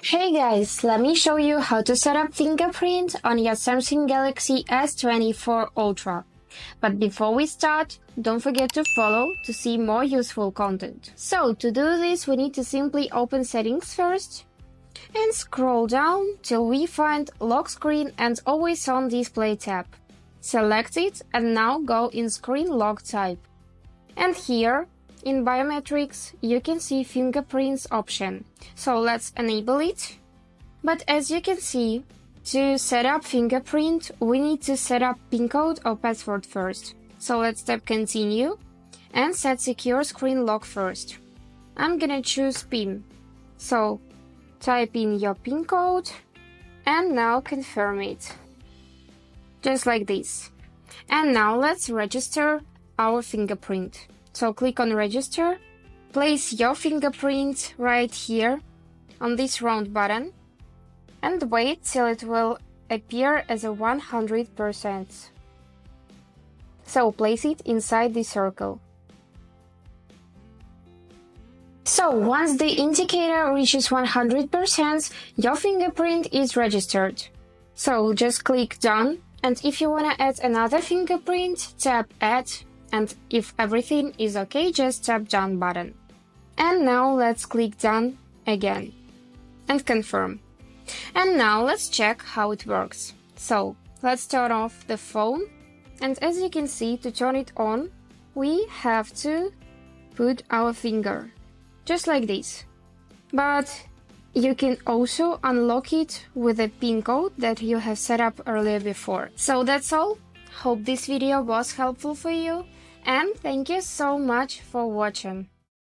Hey guys, let me show you how to set up Fingerprint on your Samsung Galaxy S24 Ultra. But before we start, don't forget to follow to see more useful content. So to do this, we need to simply open Settings first and scroll down till we find Lock Screen and Always On Display tab. Select it and now go in Screen Lock type. And here, in Biometrics, you can see Fingerprints option. So let's enable it. But as you can see, to set up Fingerprint, we need to set up PIN code or password first. So let's tap Continue and set Secure Screen Lock first. I'm gonna choose PIN. So type in your PIN code and now confirm it. Just like this. And now let's register our fingerprint. So click on Register, place your fingerprint right here on this round button and wait till it will appear as a 100%. So place it inside the circle. So once the indicator reaches 100%, your fingerprint is registered. So just click Done, and if you want to add another fingerprint, tap Add, and if everything is okay, just tap Done button. And now let's click Done again and confirm. And now let's check how it works. So let's turn off the phone, and as you can see, to turn it on, we have to put our finger, just like this. But you can also unlock it with a PIN code that you have set up earlier before. So that's all. Hope this video was helpful for you, and thank you so much for watching.